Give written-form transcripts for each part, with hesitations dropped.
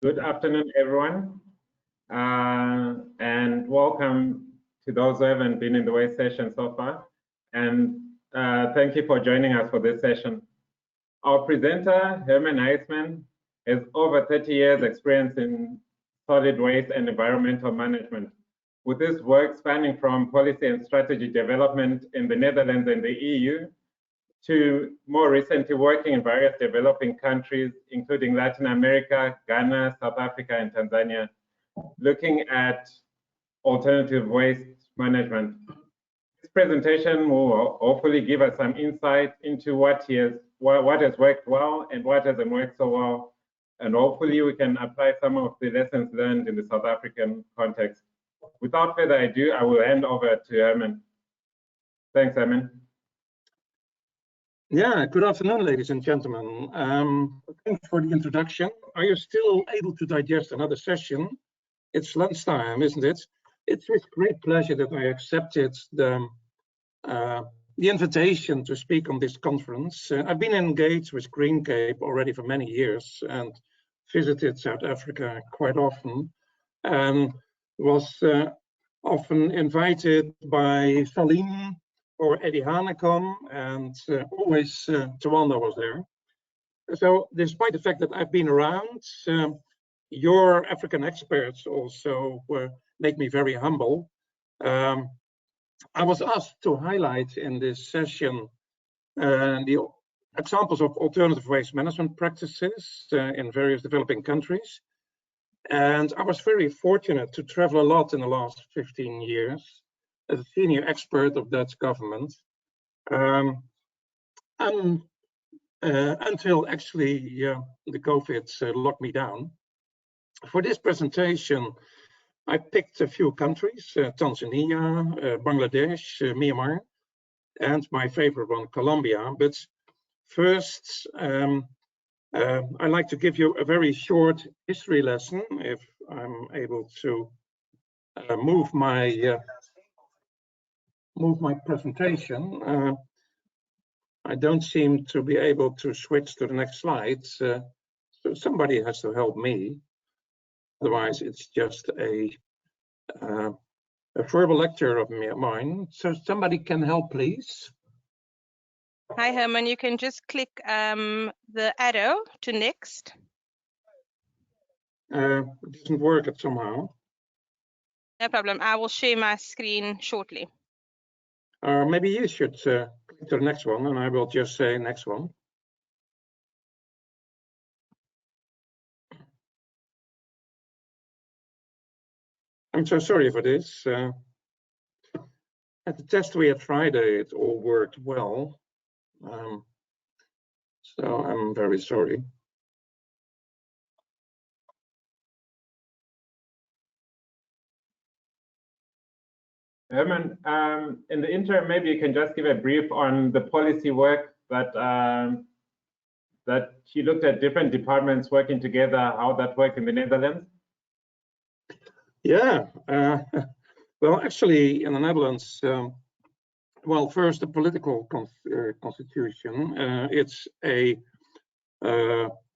Good afternoon, everyone, and welcome to those who haven't been in the WAISD session so far. And thank you for joining us for this session. Our presenter, Herman Heisman, has over 30 years experience in solid waste and environmental management, with his work spanning from policy and strategy development in the Netherlands and the EU, to more recently working in various developing countries, including Latin America, Ghana, South Africa, and Tanzania, looking at alternative waste management. This presentation will hopefully give us some insight into what has worked well and what hasn't worked so well, and hopefully we can apply some of the lessons learned in the South African context. Without further ado, I will hand over to Herman. Thanks, Herman. Yeah, good afternoon, ladies and gentlemen. Thanks for the introduction. Are you still able to digest another session? It's lunchtime, isn't it? It's with great pleasure that I accepted the invitation to speak on this conference. I've been engaged with GreenCape already for many years and visited South Africa quite often, and was often invited by Salim or Eddie Hanekom, and always Tawanda was there. So despite the fact that I've been around, your African experts also make me very humble. I was asked to highlight in this session the examples of alternative waste management practices in various developing countries. And I was very fortunate to travel a lot in the last 15 years as a senior expert of Dutch government, until actually the COVID locked me down. For this presentation, I picked a few countries, Tanzania, Bangladesh, Myanmar, and my favorite one, Colombia. But first, I'd like to give you a very short history lesson, if I'm able to move my presentation. I don't seem to be able to switch to the next slide, so somebody has to help me. Otherwise, it's just a verbal lecture of mine. So somebody can help, please. Hi, Herman. You can just click the arrow to next. It doesn't work it somehow. No problem. I will share my screen shortly. Maybe you should click to the next one, and I will just say next one. I'm so sorry for this. At the test we had Friday, it all worked well. So I'm very sorry. Herman, in the interim, maybe you can just give a brief on the policy work that that you looked at different departments working together, how that worked in the Netherlands. Yeah, well, actually, in the Netherlands, well, first, the political constitution. It's a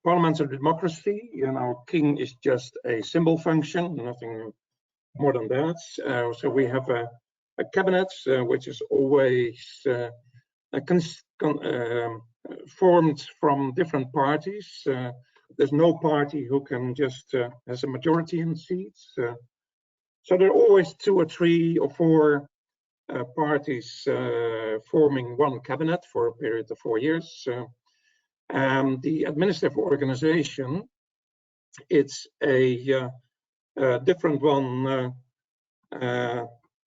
parliamentary democracy, and our king is just a symbol function, nothing more than that. So we have a cabinet which is always formed from different parties. There's no party who can just has a majority in seats. So there are always 2 or 3 or 4 parties forming one cabinet for a period of 4 years. The administrative organization, it's a different one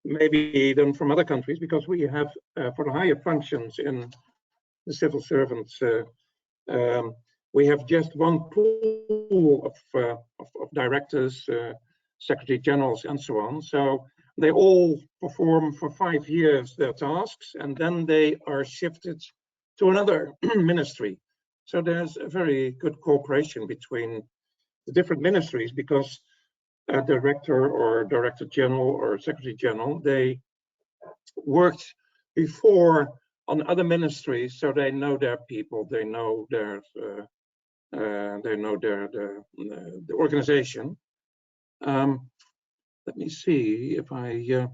maybe than from other countries, because we have for the higher functions in the civil servants, we have just one pool of directors, secretary generals, and so on. So they all perform for 5 years their tasks, and then they are shifted to another ministry. So there's a very good cooperation between the different ministries, because a director or director general or secretary general, they worked before on other ministries, so they know their people, they know their They know the organization. Let me see if I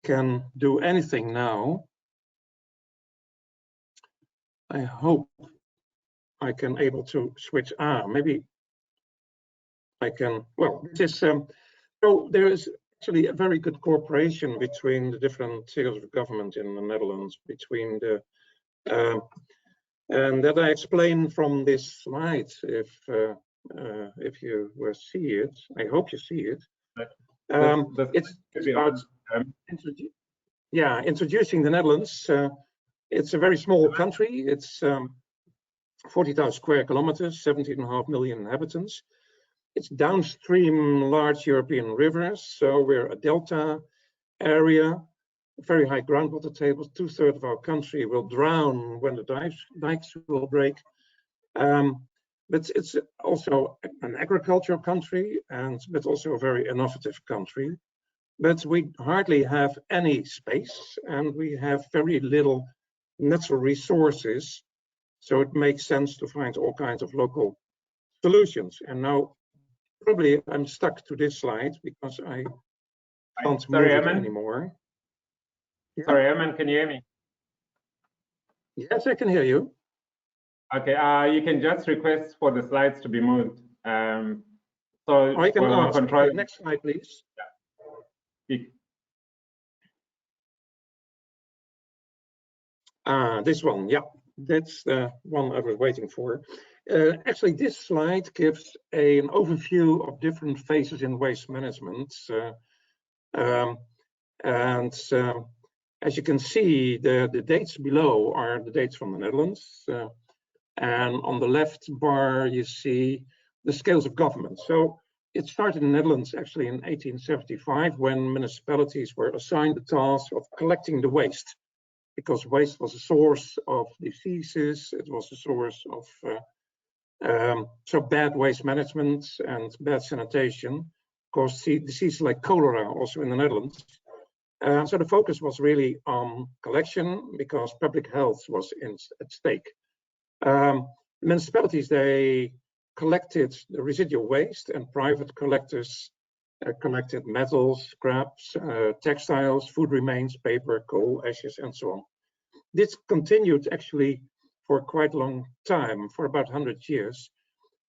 can do anything now. I hope I can able to switch. Maybe I can. Well, this is so there is actually a very good cooperation between the different tiers of government in the Netherlands, between the and that I explain from this slide. If you will see it, I hope you see it. It's about introducing the Netherlands. It's a very small country. It's 40,000 square kilometers, 17.5 million inhabitants. It's downstream large European rivers, so we're a delta area, very high groundwater tables. 2/3 of our country will drown when the dikes will break. But it's also an agricultural country, but also a very innovative country. But we hardly have any space, and we have very little natural resources. So it makes sense to find all kinds of local solutions. And now, probably I'm stuck to this slide because I can't move it anymore. Yeah. Sorry, Herman, can you hear me? Yes, I can hear you. Okay, you can just request for the slides to be moved. So I can ask. control. Okay, next slide, please. Yeah. This one, yeah, that's the one I was waiting for. Actually, this slide gives an overview of different phases in waste management. As you can see, the dates below are the dates from the Netherlands. And on the left bar, you see the scales of government. So it started in the Netherlands actually in 1875 when municipalities were assigned the task of collecting the waste, because waste was a source of diseases. It was a source of so bad waste management and bad sanitation. Of course, diseases like cholera also in the Netherlands. So the focus was really on collection because public health was at stake. Municipalities, they collected the residual waste, and private collectors collected metals, scraps, textiles, food remains, paper, coal, ashes, and so on. This continued actually for quite a long time, for about 100 years.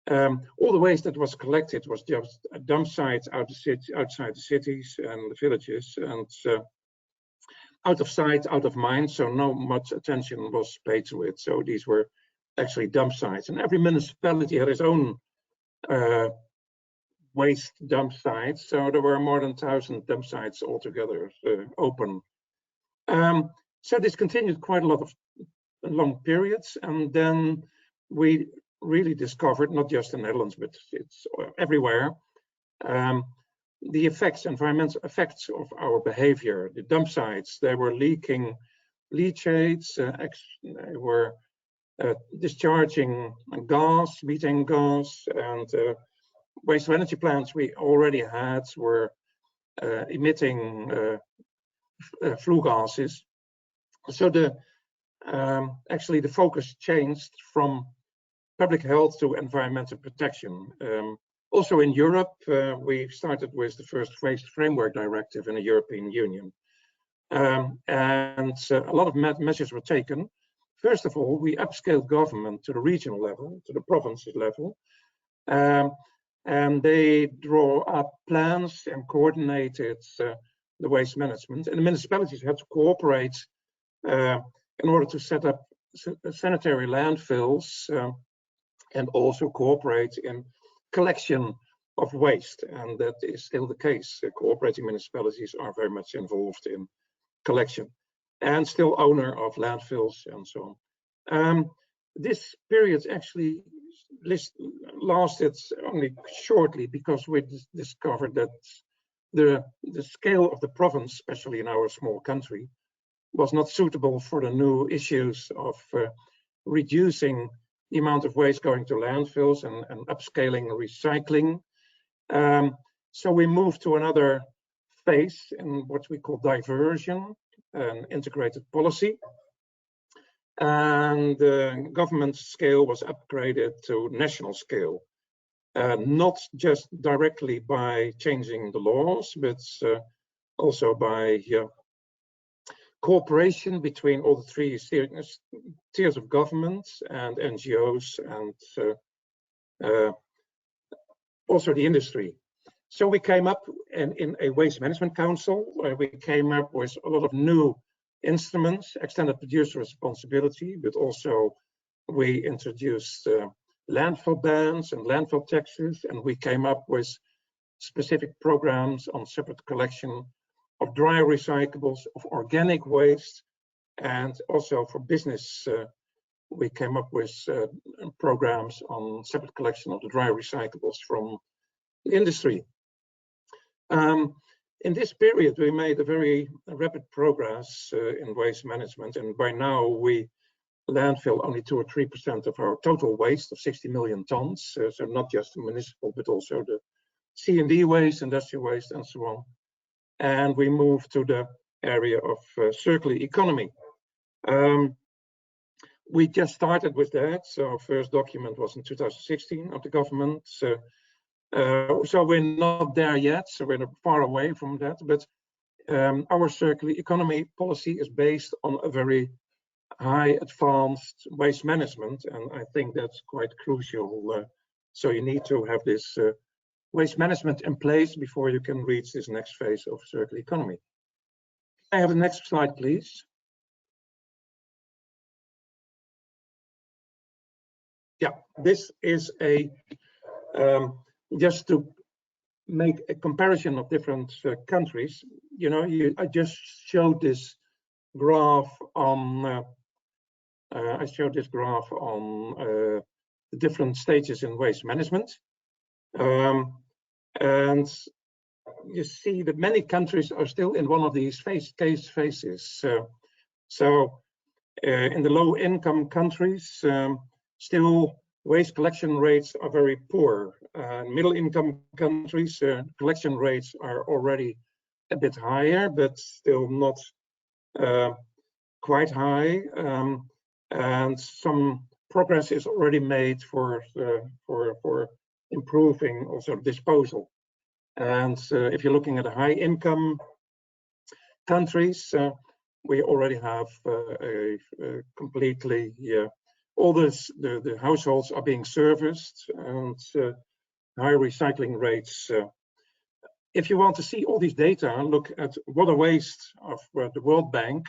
All the waste that was collected was just dump sites outside the cities and the villages, and out of sight, out of mind, so no much attention was paid to it. So these were actually dump sites, and every municipality had its own waste dump sites. So there were more than 1,000 dump sites altogether open. So this continued quite a lot of long periods, and then we really discovered, not just in the Netherlands, but it's everywhere, the environmental effects of our behavior. The dump sites, they were leaking leachates, they were discharging gas, methane gas, and waste to energy plants we already had were emitting flue gases. So actually the focus changed from public health to environmental protection. Also in Europe, we started with the first waste framework directive in the European Union. And a lot of measures were taken. First of all, we upscaled government to the regional level, to the province level. And they draw up plans and coordinated the waste management. And the municipalities had to cooperate in order to set up sanitary landfills and also cooperate in collection of waste. And that is still the case. Cooperating municipalities are very much involved in collection and still owner of landfills and so on. This period actually lasted only shortly because we discovered that the scale of the province, especially in our small country, was not suitable for the new issues of reducing the amount of waste going to landfills and upscaling recycling. So we moved to another phase in what we call diversion and integrated policy. and the government scale was upgraded to national scale. Not just directly by changing the laws, but also by cooperation between all the three tiers of governments and NGOs and also the industry. So we came up in a waste management council, where we came up with a lot of new instruments, extended producer responsibility, but also we introduced landfill bans and landfill taxes, and we came up with specific programs on separate collection of dry recyclables, of organic waste, and also for business, we came up with programs on separate collection of the dry recyclables from the industry. In this period, we made a very rapid progress in waste management, and by now we landfill only 2 or 3% of our total waste of 60 million tons. So not just the municipal, but also the C&D waste, industrial waste, and so on. And we moved to the area of circular economy. We just started with that. So our first document was in 2016 of the government. So we're not there yet. So we're far away from that. But our circular economy policy is based on a very high advanced waste management. And I think that's quite crucial. So you need to have this waste management in place before you can reach this next phase of circular economy. I have the next slide, please. Yeah, this is a just to make a comparison of different countries. You know, I just showed this graph on. I showed this graph on the different stages in waste management, and you see that many countries are still in one of these phases. So in the low-income countries, still waste collection rates are very poor. Middle-income countries, collection rates are already a bit higher, but still not quite high. And some progress is already made for improving also disposal. And if you're looking at the high-income countries, we already have a completely all the households are being serviced and high recycling rates. If you want to see all these data, look at water waste of the World Bank,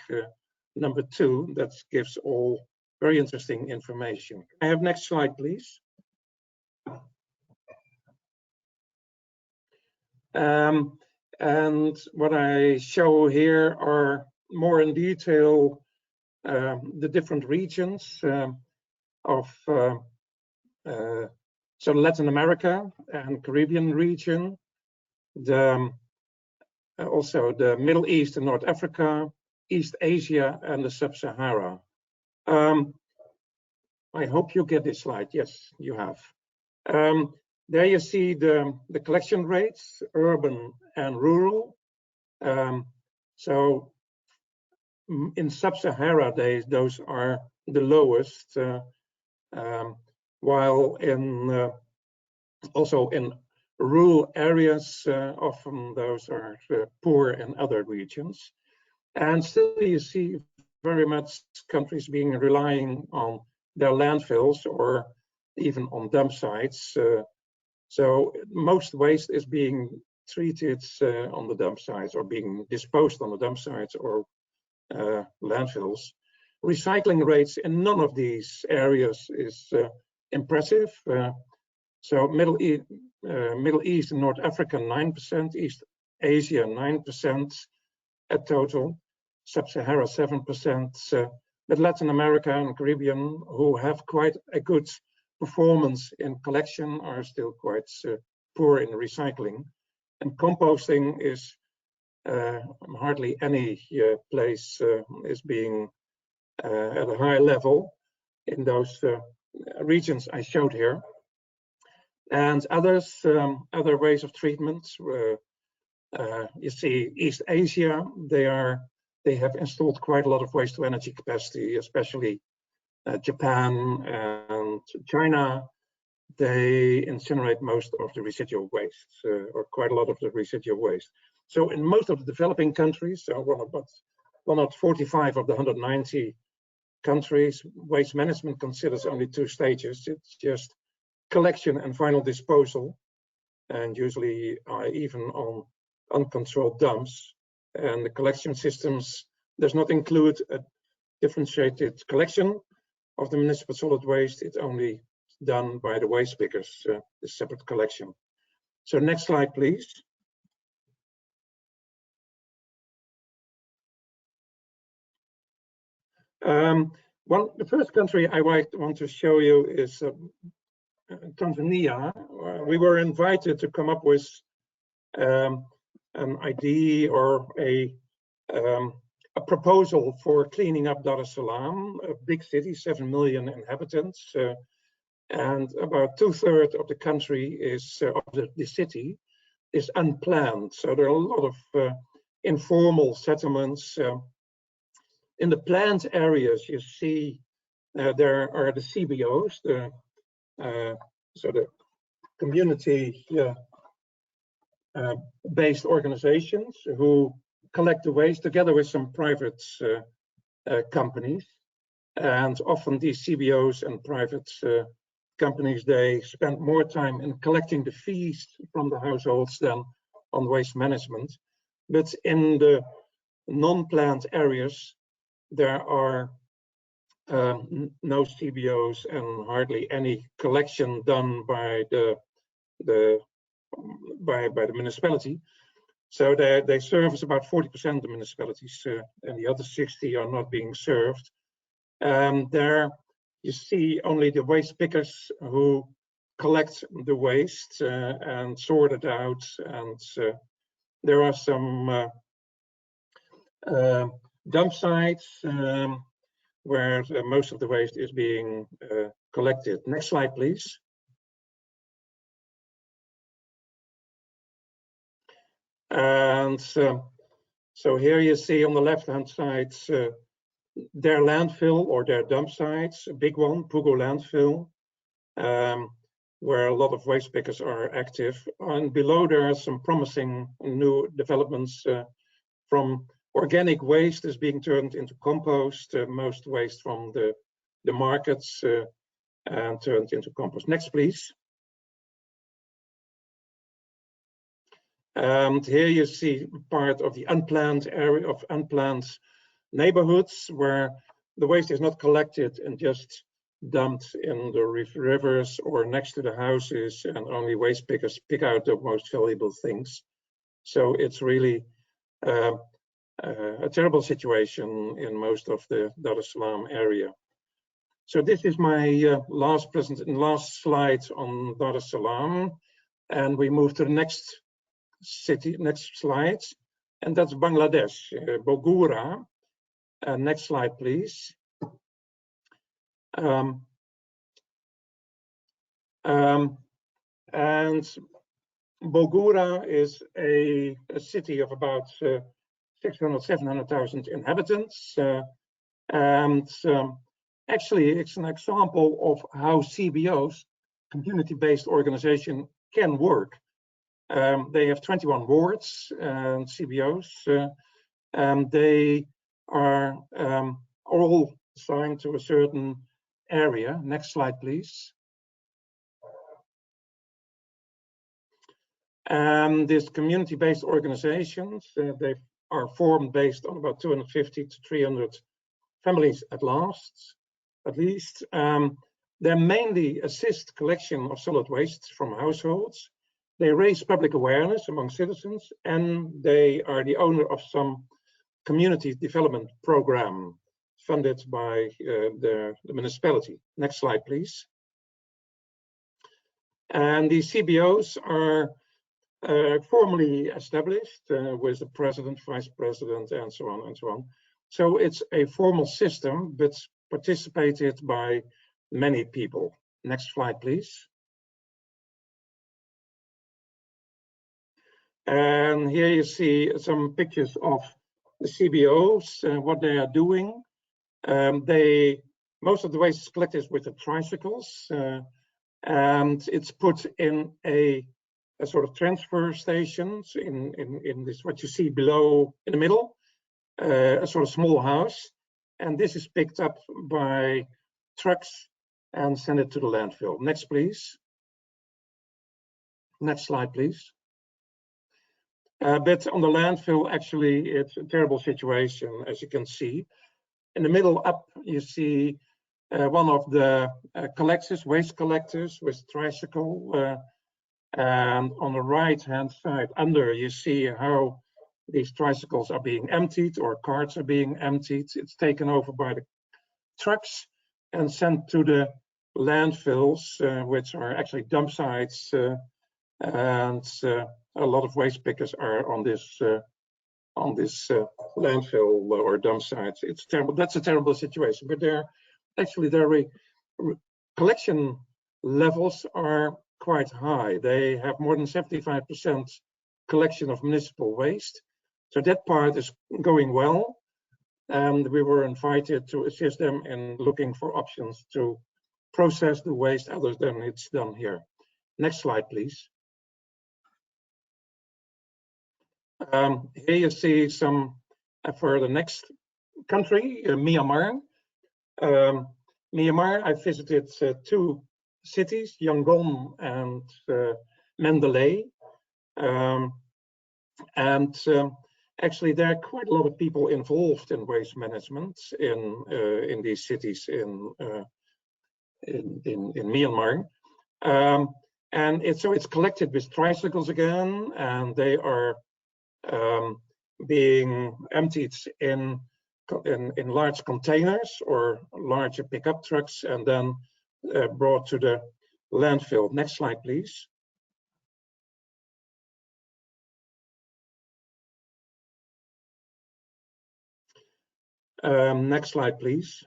number 2. That gives all very interesting information. I have next slide, please. And what I show here are more in detail the different regions of so Latin America and Caribbean region, also the Middle East and North Africa, East Asia, and the Sub-Sahara. I hope you get this slide. Yes, you have. There you see the collection rates, urban and rural. So in Sub-Sahara days, those are the lowest, while in also in rural areas, often those are poor in other regions. And still you see very much countries being relying on their landfills or even on dump sites. So most waste is being treated on the dump sites or being disposed on the dump sites or landfills. Recycling rates in none of these areas is impressive. So Middle East and North Africa 9%, East Asia 9% at total, Sub-Sahara 7%, but Latin America and Caribbean, who have quite a good performance in collection, are still quite poor in recycling. And composting is hardly any place is being at a high level in those regions I showed here. And others, other ways of treatment, you see East Asia, they have installed quite a lot of waste to energy capacity, especially Japan and China, they incinerate most of the residual waste, or quite a lot of the residual waste. So in most of the developing countries, so 145 of the 190 countries, waste management considers only two stages. It's just collection and final disposal, and usually even on uncontrolled dumps. And the collection systems does not include a differentiated collection of the municipal solid waste. It's only done by the waste pickers, the separate collection. So next slide, please. The first country I want to show you is Tanzania. We were invited to come up with an idea or a proposal for cleaning up Dar es Salaam, a big city, 7 million inhabitants, and about 2/3 of the country is of the city is unplanned. So there are a lot of informal settlements. In the planned areas, you see there are the CBOs, so the community-based organizations who collect the waste together with some private companies. And often these CBOs and private companies, they spend more time in collecting the fees from the households than on waste management. But in the non-planned areas, there are no CBOs and hardly any collection done by the municipality. So they service about 40% of the municipalities, and the other 60 are not being served. There you see only the waste pickers who collect the waste and sort it out. And there are some dump sites where most of the waste is being collected. Next slide, please. And so here you see on the left-hand side their landfill or their dump sites, a big one, Pugo landfill, where a lot of waste pickers are active. And below there are some promising new developments from organic waste is being turned into compost, most waste from the markets and turned into compost. Next, please. And here you see part of the unplanned area of unplanned neighborhoods where the waste is not collected and just dumped in the rivers or next to the houses, and only waste pickers pick out the most valuable things. So it's really a terrible situation in most of the Dar es Salaam area. So this is my last slide on Dar es Salaam, and we move to the next city, next slide, and that's Bangladesh, Bogura. Next slide, please. And Bogura is a city of about 700,000 inhabitants. And actually, it's an example of how CBOs, community-based organization, can work. They have 21 wards and CBOs. They are all assigned to a certain area. Next slide, please. These community-based organizations, they are formed based on about 250 to 300 families at least. They mainly assist collection of solid waste from households. They raise public awareness among citizens, and they are the owner of some community development program funded by the municipality. Next slide, please. And these CBOs are formally established with a president, vice president, and so on and so on. So it's a formal system, but participated by many people. Next slide, please. And here you see some pictures of the CBOs, what they are doing. They most of the waste is collected with the tricycles, and it's put in a sort of transfer stations in this, what you see below in the middle, a sort of small house. And this is picked up by trucks and sent it to the landfill. Next, please. Next slide, please. But on the landfill, actually, it's a terrible situation, as you can see. In the middle up, you see one of the collectors, waste collectors with tricycle. And on the right-hand side under, you see how these tricycles are being emptied or carts are being emptied. It's taken over by the trucks and sent to the landfills, which are actually dump sites. And a lot of waste pickers are on this landfill or dump sites. It's terrible. That's a terrible situation. But their collection levels are quite high. They have more than 75% collection of municipal waste. So that part is going well. And we were invited to assist them in looking for options to process the waste other than it's done here. Next slide, please. Here you see some for the next country, Myanmar. Myanmar, I visited two cities, Yangon and Mandalay. Actually, there are quite a lot of people involved in waste management in these cities in Myanmar. And it's collected with tricycles again, and they are being emptied in large containers or larger pickup trucks and then brought to the landfill. Next slide, please. Next slide, please.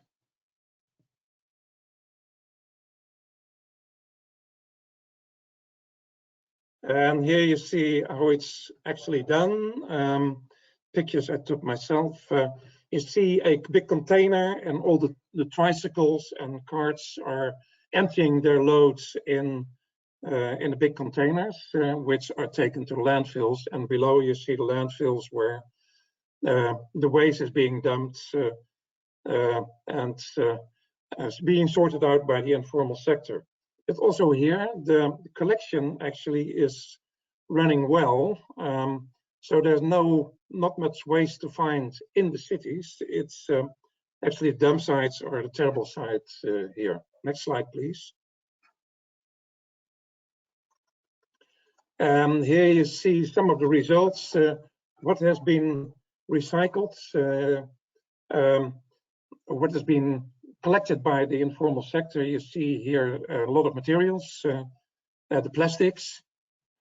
And here you see how it's actually done. Pictures I took myself. You see a big container and all the tricycles and carts are emptying their loads in the big containers, which are taken to landfills. And below you see the landfills where the waste is being dumped and is being sorted out by the informal sector. But also here, the collection actually is running well. So there's not much waste to find in the cities. It's actually dump sites are the terrible sites here. Next slide, please. Here you see some of the results. What has been recycled, what has been collected by the informal sector. You see here a lot of materials, the plastics.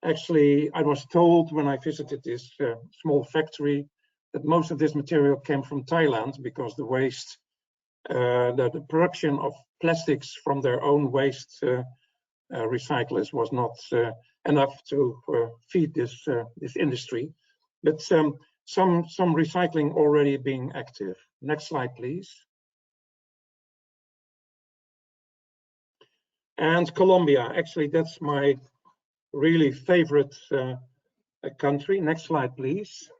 Actually, I was told when I visited this small factory that most of this material came from Thailand because the waste, the production of plastics from their own waste recyclers was not enough to feed this industry. But some recycling already being active. Next slide, please. And Colombia, actually, that's my really favorite country. Next slide, please.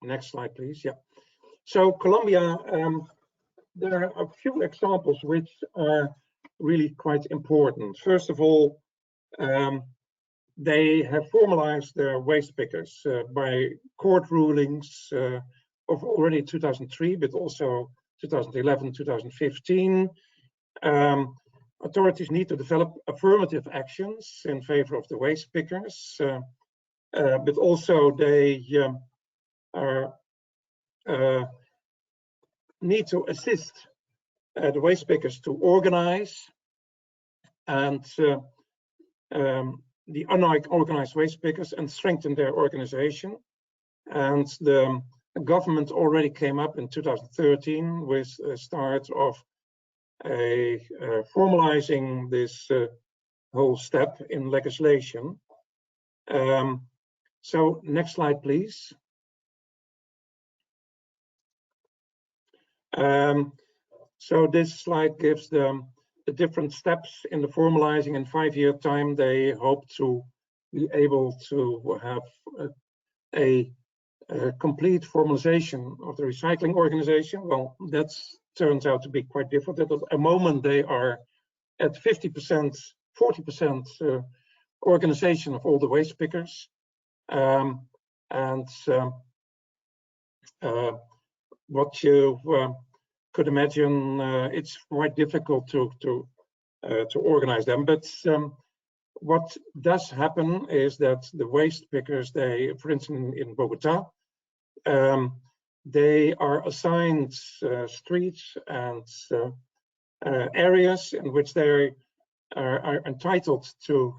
Next slide, please. Yeah. So Colombia, there are a few examples which are really quite important. First of all, they have formalized their waste pickers by court rulings of already 2003, but also 2011, 2015. Authorities need to develop affirmative actions in favor of the waste pickers, but also they need to assist the waste pickers to organize and the unorganized waste pickers and strengthen their organization. And the government already came up in 2013 with a start of formalizing this whole step in legislation. So next slide, please. So this slide gives the different steps in the formalizing. In 5-year time, they hope to be able to have a complete formalization of the recycling organization. Well, that turns out to be quite difficult. At the moment, they are at 50%, 40% organization of all the waste pickers. What you could imagine, it's quite difficult to organize them. But what does happen is that the waste pickers, they, for instance, in Bogota, they are assigned streets and areas in which they are entitled to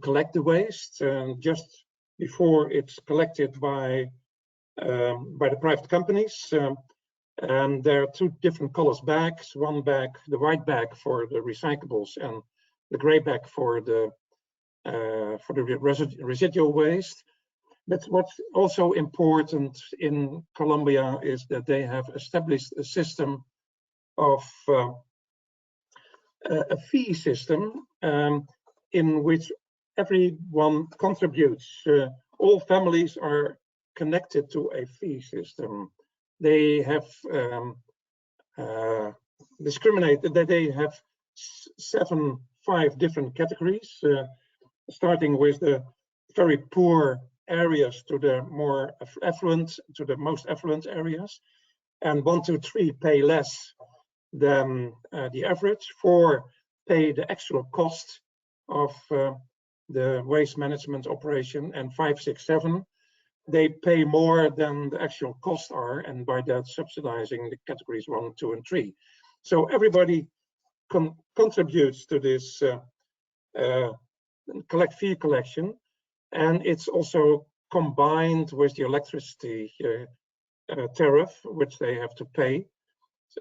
collect the waste just before it's collected by the private companies. And there are 2 different colors bags. One bag, the white bag for the recyclables, and the gray bag for the residual waste. But what's also important in Colombia is that they have established a system of a fee system in which everyone contributes. All families are connected to a fee system. They have discriminated that they have 5 different categories, starting with the very poor areas to the more affluent, to the most affluent areas, and 1, 2, 3 pay less than the average. 4 pay the actual cost of the waste management operation, and 5, 6, 7 they pay more than the actual costs are, and by that subsidizing the categories 1, 2, and 3. So everybody contributes to this fee collection, and it's also combined with the electricity tariff, which they have to pay.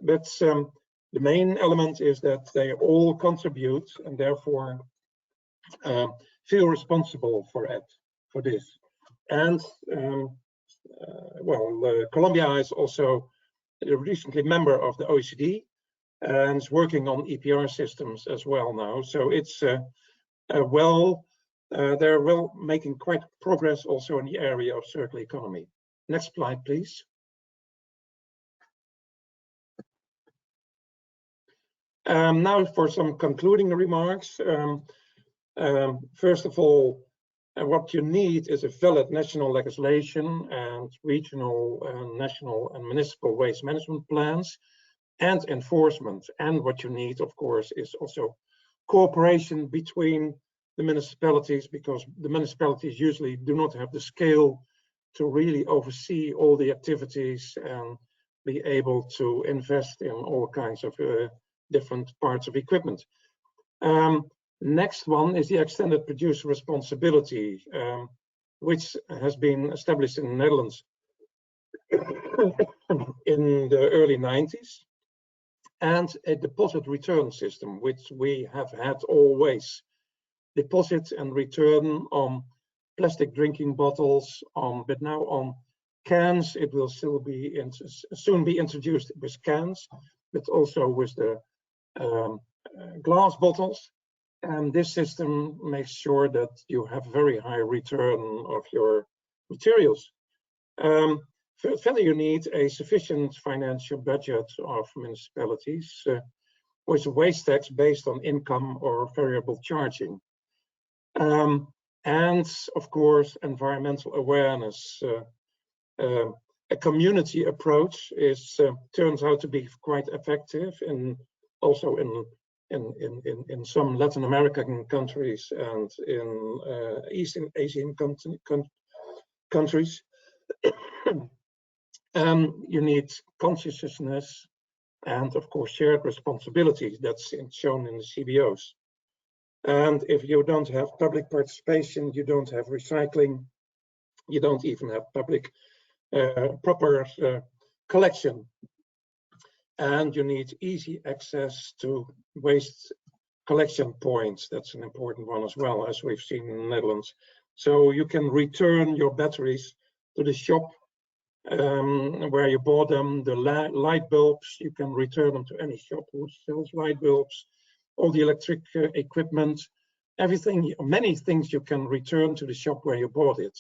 But the main element is that they all contribute and therefore feel responsible for this. And Colombia is also a recently member of the OECD and is working on EPR systems as well now. So it's they're making quite progress also in the area of circular economy. Next slide, please. Now for some concluding remarks. First of all, what you need is a valid national legislation and regional, national and municipal waste management plans and enforcement. And what you need, of course, is also cooperation between the municipalities, because the municipalities usually do not have the scale to really oversee all the activities and be able to invest in all kinds of different parts of equipment. Next one is the extended producer responsibility, which has been established in the Netherlands in the early 90s, and a deposit return system, which we have had always. Deposit and return on plastic drinking bottles, but now on cans. It will still be soon be introduced with cans, but also with the glass bottles. And this system makes sure that you have very high return of your materials. Further, you need a sufficient financial budget of municipalities with a waste tax based on income or variable charging. And of course, environmental awareness. A community approach turns out to be quite effective, also in some Latin American countries and in Eastern Asian countries. You need consciousness and, of course, shared responsibility. That's shown in the CBOs. And if you don't have public participation, you don't have recycling, you don't even have public proper collection. And you need easy access to waste collection points. That's an important one as well, as we've seen in the Netherlands. So you can return your batteries to the shop where you bought them, the light bulbs, you can return them to any shop who sells light bulbs, all the electric equipment, everything, many things you can return to the shop where you bought it.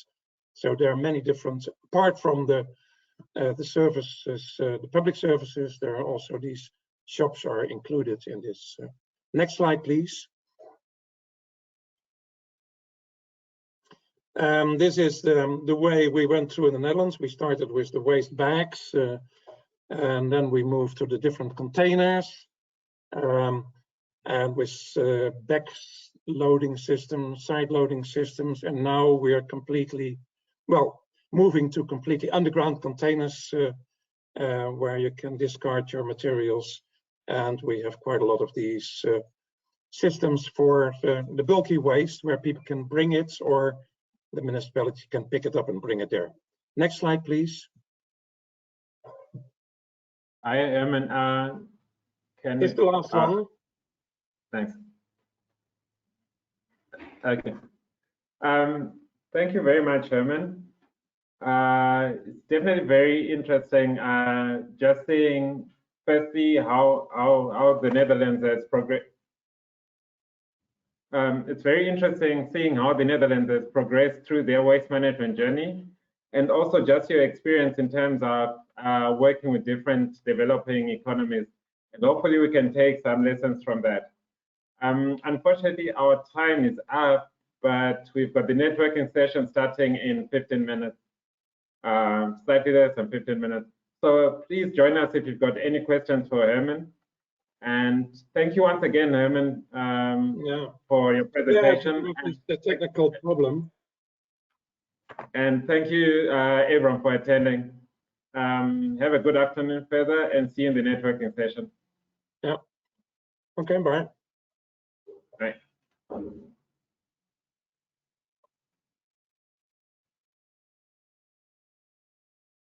So there are many different, apart from the services, the public services, there are also these shops are included in this. Next slide, please. This is the way we went through in the Netherlands. We started with the waste bags, and then we moved to the different containers, and with back loading systems, side loading systems, and now we are completely, well, moving to completely underground containers where you can discard your materials. And we have quite a lot of these systems for the bulky waste where people can bring it, or the municipality can pick it up and bring it there. Next slide, please. I am an It's the last one. Thanks. Okay. Thank you very much, Herman. It's definitely very interesting just seeing firstly how the Netherlands has progressed. It's very interesting seeing how the Netherlands has progressed through their waste management journey, and also just your experience in terms of working with different developing economies. And hopefully we can take some lessons from that. Unfortunately, our time is up, but we've got the networking session starting in 15 minutes, slightly less than 15 minutes. So please join us if you've got any questions for Herman. And thank you once again, Herman, for your presentation. Yeah, it's the technical problem. And thank you, everyone, for attending. Have a good afternoon further, and see you in the networking session. Yeah. Okay, bye. Bye.